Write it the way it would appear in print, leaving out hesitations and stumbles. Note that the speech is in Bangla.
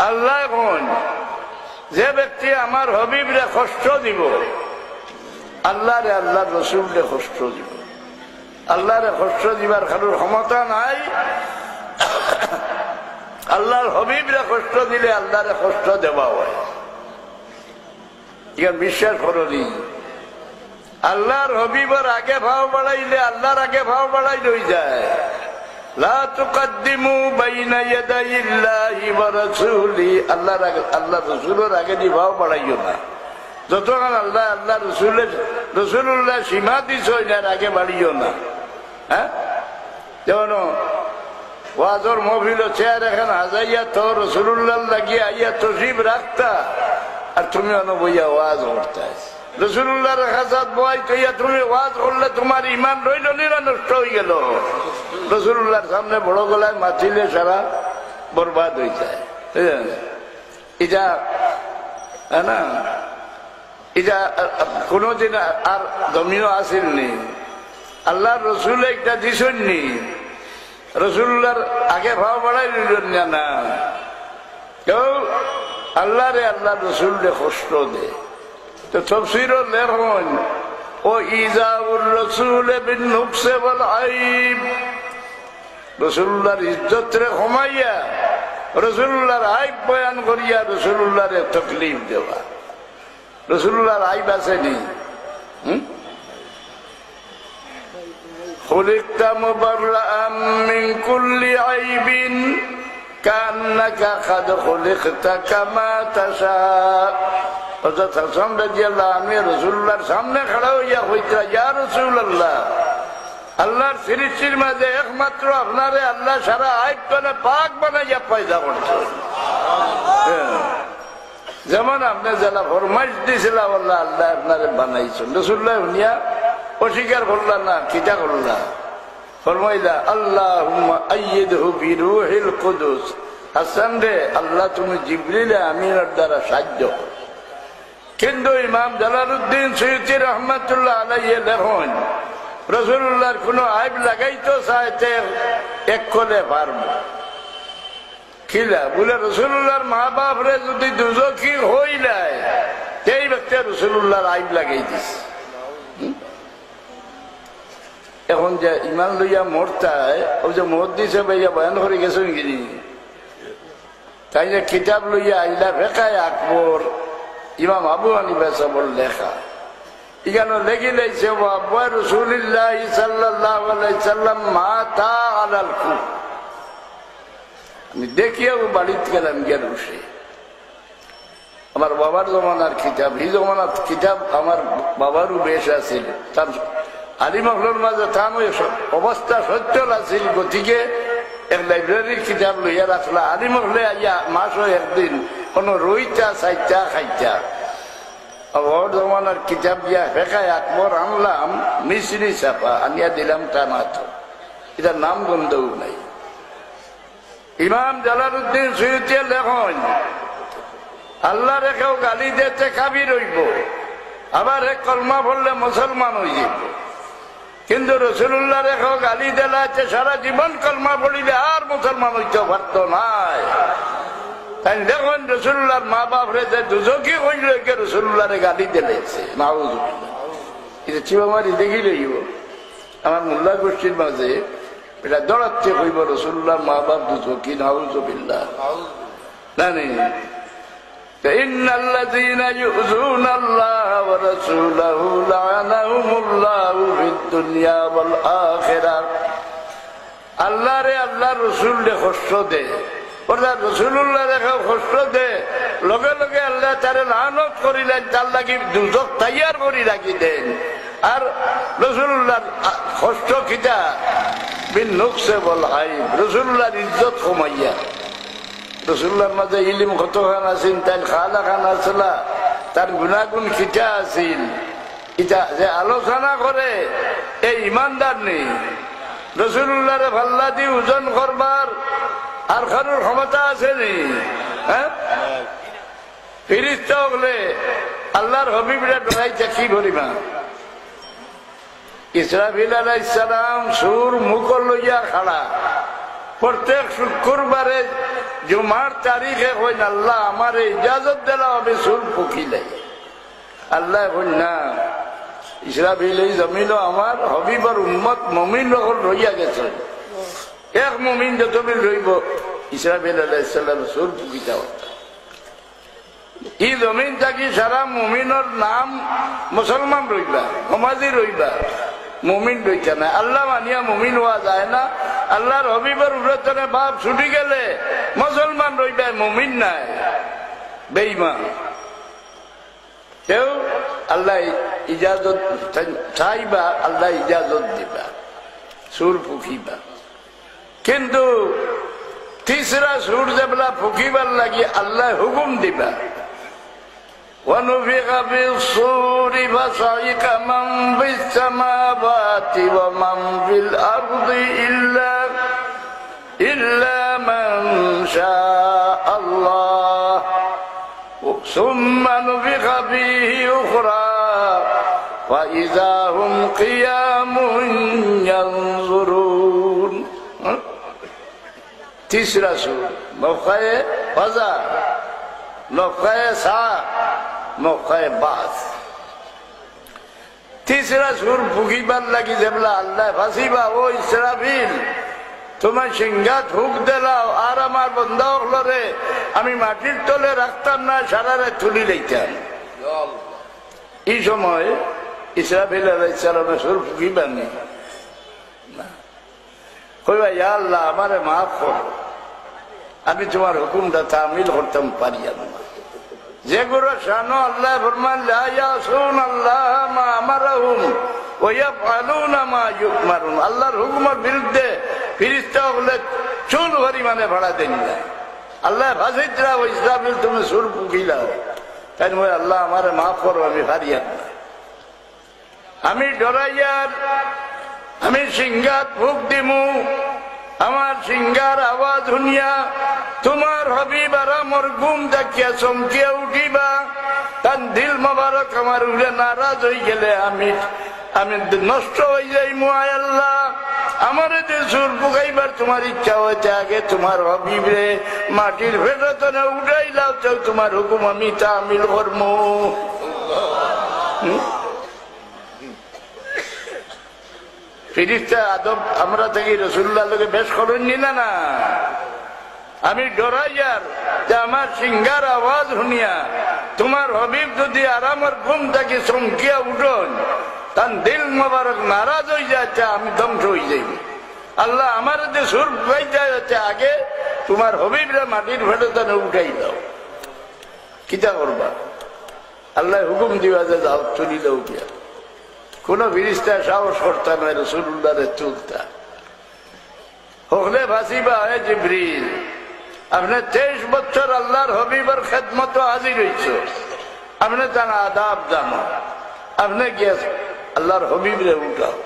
আল্লাহ কোন যে ব্যক্তি আমার হবিবরে কষ্ট দিব, আল্লাহরে আল্লাহর রসুলরে কষ্ট দিব। আল্লাহরে কষ্ট দিবার কারোর ক্ষমতা নাই। আল্লাহর হবিবরে কষ্ট দিলে আল্লাহরে কষ্ট দেওয়া হয়। ইয়া বিশ্বাস করলি আল্লাহর হবিবর আগে ভাও বাড়াইলে আল্লাহর আগে ভাও বাড়াই রই যায়। লা তুকদ্দিমু বাইনা ইয়াদাইল্লাহি ওয়া রাসূলি, আল্লাহর আগে আল্লাহ রাসূলের আগে দি ভাও বাড়াইও না। যতক্ষণ আল্লাহ আল্লাহ রসুল্লাহ সীমা দিছ এটার আগে বাড়িও না। হ্যাঁ, যেমন ওয়াজর মহফিল চেয়ার এখন হাজাইয়া তো রসুল্লাহ লাগিয়ে আইয়া তসিব রাখতা, আর তুমি বইয়া ওয়াজ করতে রসুল্লাহর কাছে বই কইয়া তুমি ওয়াজ করলে তোমার ইমান রইল না নষ্ট হয়ে গেল। রসুল্লাহর সামনে বড় গলায় মাতিলে সারা বরবাদ হয়ে যায়। এটা না, এটা কোনদিন আর জমিও আসেননি। আল্লাহ রসুল একটা দিছেননি, রসুল্লাহর আগে ভাব বাড়াই রইলেন না। কেউ আল্লাহ রে আল্লাহ রসুল রে কষ্ট দে। তো তফসিরও লেখন ও ইজাউর রসুল বিন নুকসে ওয়াল আইব, রসুল্লাহর ইজ্জত রে কমাইয়া রসুল্লাহর আইব বয়ান করিয়া রসুল্লাহরে তকলিফ দেওয়া। রসুল্লাহর আইব আসেনি। খুলিকতা মুবাররাআম মিন কুল্লি আইবিন কান্নাকা কাদ খুলিকতা কামা তাশা। হযরত হাসান রাদিয়াল্লাহু আনহু রাসূলুল্লাহর সামনে খাড়া হইয়া কইতা, ইয়া রাসূলুল্লাহ, আল্লাহর সৃষ্টির মাঝে একমাত্র আপনারে আল্লাহ সারা আইব করে পাক বানাইয়া পয়দা করছে। যেমন আপনি যারা ফরমাইশ দিয়েছিলাম আল্লাহ আল্লাহ আপনারে বানাইছেন। রাসূলুল্লাহ শুনিয়া অস্বীকার করলা না, কিটা করলা? ফরমাইলা আল্লাহুম্মা আইয়িদহু বিরূহিল কুদুস, হাসান রে আল্লাহ তুমি জিবরিল আমিনের দ্বারা সাহায্য করো। কিন্তু ইমাম জালালউদ্দিন সুয়ুতী রহমাতুল্লাহ আলাইহি লেখন রাসূলুল্লাহর কোনো আইব লাগাইতো চাইতে এক কোলে পারবো খিলা বলে রাসূলুল্লাহর মা বাপ রে যদি দুজখী হই যায় সেই ব্যক্তি রাসূলুল্লাহর আইব লাগাই দিছে। এখন যে ইমান লইয়া মরতায় ওই যে মুহাদ্দিস ভাইয়া বয়ান করে গেছেন কিনি, তাই যে কিতাব লইয়া আইলা ফেকায় আকবর ইমাম আবু হানিফা সাহেবের লেখা, এখানে লেগে লাইছে ওয়া রাসূলুল্লাহ সাল্লাল্লাহু আলাইহি সাল্লাম মাতা আলাল কুফর। আমি দেখিয়া বাড়িতে গেলাম, গিয়ে বসে আমার বাবার জমানার কিতাব, এই জমানার কিতাব আমার বাবারও বেশ আছিল। তার আলিমহলের মাঝে তার অবস্থা সচ্ছল আছিল, গতিকে এক লাইব্রেরির কিতাব লইয়া রাখলা। আলিমহলে আইয়া মাসও একদিন কোন রইটা চাইটা খাইতা। ওর জমানার কিতাব দিয়া ফেকায় আকবর আনলাম, মিশ্রি চাপা আনিয়া দিলাম টানাত, এটার নাম গন্ধও নাই। ইমাম জালালউদ্দিন সুয়ুতী লেখন আল্লাহ রেখেও গালি দিতে কাবির হইব, আবার এক কলমা পড়লে মুসলমান হয়ে যাব। কিন্তু রাসূলুল্লাহ রেখেও গালি দিলাতে সারা জীবন কলমা পড়িলে আর মুসলমান হইতে পারত নাই। তাই দেখুন রাসূলুল্লাহর মা বাপ রে দুজখী হইল রাসূলুল্লাহরে গালি দিলেছে। নাউযুবিল্লাহ, এটা চিবামারি দেখি লইব আমার মোল্লা গোষ্ঠীর মাঝে এটা দৌড়াচ্ছে হইব রাসূলুল্লাহর মা বাপ দুজখী। নাউযুবিল্লাহ। জানি ইন্নাল্লাযীনা ইউযুনাল্লাহা ওয়া রাসূলাহু লা'নাহুমুল্লাহু ফিদ দুনিয়া ওয়াল আখিরাহ। আল্লাহ রে আল্লাহ রসুল রে কষ্ট দে, অর্থাৎ রসুল্লাহ রেখে কষ্ট দে, লগে লগে আল্লাহ তারে লানত করিলেন, তার লাগি দুজক তৈয়ার করি রাখি দেন। আর রসুল্লাহর কষ্ট কিটা বিন নুকসে বল আইব, রসুল্লাহর ইজ্জত কমাইয়া। রসুল্লাহর মাঝে ইলিম কতখান আছিল, তাই খালা খান আসলা, তার গুণাগুণ কিটা আছিল, এটা যে আলোচনা করে এই ইমানদার নেই। রসুল্লাহরে ভাল্লা দি ওজন করবার আর কারোর ক্ষমতা আছে নি? হ্যাঁ, ফিরিস্তা হলে আল্লাহর হবিবরা ডরাইছে কি করিবা? ইসরাফিল আলাইহিস সালাম সুর মুখ লইয়া খাড়া, প্রত্যেক শুক্রবারে জুমার তারিখে কইন আল্লাহ আমার ইজাজত দিলাম আমি সুর ফুকিলাই। আল্লাহ কইন না, ইসরাফিল এই জমিন আমার হবিবর উম্মত মুমিন লোক রইয়া গেছে, এক মুমিন যতদিন রইব ইসরাফিল আলাইহিস সালাম সুর ফুকিতা হতো। এই জমিন থাকি সারা মুমিনের নাম মুসলমান রইবা, সমাজি রইবা, মুমিন রইছে না। আল্লাহ মানিয়া মুমিন হওয়া যায় না। আল্লাহর হবিবর উরতনে বাপ ছুটি গেলে মুসলমান রইবা, মুমিন নাই, বেঈমান। কেউ আল্লাহ ইজাজত চাইবা, আল্লাহ ইজাজত দিবা, সুর ফুকিবা। কিন্তু তিসরা সুর যেবেলা ফুকিবার লাগি আল্লাহ হুকুম দিবা, ونفخ في الصور فصعق من في السماوات ومن في الأرض إلا من شاء الله ثم نفخ فيه أخرى فإذا هم قيام ينظرون. تیسرا سور موقع فضا، موقع ساعة، موقع বাস। তিসরা সুর ফুকিবার লাগি যেবলা আল্লাহ ফাঁসিবা, ও ইসরাফিল তোমার সিংহাত হুক দিলাও আর আমার বন্ধা হলরে আমি মাটির তলে রাখতাম না, সারারে তুলি লইতাম। এই সময় ইসরাফিল আলাইহিস সালামের সুর ফুকিবার নেই, কইবা ইয়া আল্লাহ আমারে মাফ করো, আমি তোমার হুকুমটা তামিল করতাম পারি না। যেগুলো শানো আল্লাহ ফরমান লা ইয়াসুন আল্লাহ মা আমারহুম ওয়া ইয়াফআলুনা মা ইউমারুন। আল্লাহর হুকুমের বিরুদ্ধে ফেরেশতা হলে চুল পরিমাণে ভাড়া দেন না। আল্লাহ ফাজিদরা ও ইসরাফিল তুমি সুর ফুকিলাও, তাই বলে আল্লাহ আমারে মাফ করো, আমি পারি না, আমি ডরাইয়ার, আমি সিংহাত ফুক দিমু, আমার সিংহার আওয়াজ শুনিয়া তোমার হবিব আর আমার ঘুম দেখিয়া চমকিয়া উঠিবা, তার দিল মোবারক আমার উড়ে নারাজ হয়ে গেলে আমি নষ্ট হয়ে যাই। মুআয় আল্লাহ আমার যে সুর ফুকাইবার তোমার ইচ্ছা হয়েছে, আগে তোমার হবিবে মাটির ভেতরে উঠাইলাও, চাও তোমার হুকুম আমি তামিল করবো। ফিরিস্তা আদব আমরা থেকে রাসূলুল্লাহ লোকে বেশ করেন নিলা না, আমি ডরাইয়ার যে আমার সিংহার আওয়াজ শুনিয়া তোমার হবিব যদি আরামের ঘুম থেকে চমকিয়া উঠন, তার দিল মোবারক নারাজ হয়ে যাচ্ছে, আমি ধ্বংস হয়ে যাই। আল্লাহ আমার যে সুর ফুকাইতে যাচ্ছে, আগে তোমার হবিবরা মাটির ভেতরে উঠাই দাও। কিতা করবা? আল্লাহ হুকুম দিবা যে যাও চলি দাও গিয়া। কোন ফিরিস্তা সাহস করতাম না রাসূলুল্লাহরে তুলতা, হলে ভাসিবা হয় জিবরিল আপনি 23 বছর আল্লাহর হবিবের খেদমত হাজির হয়েছে, আপনি তার আদাব জানো, আপনি গিয়ে আল্লাহর হবিবরে উঠাও।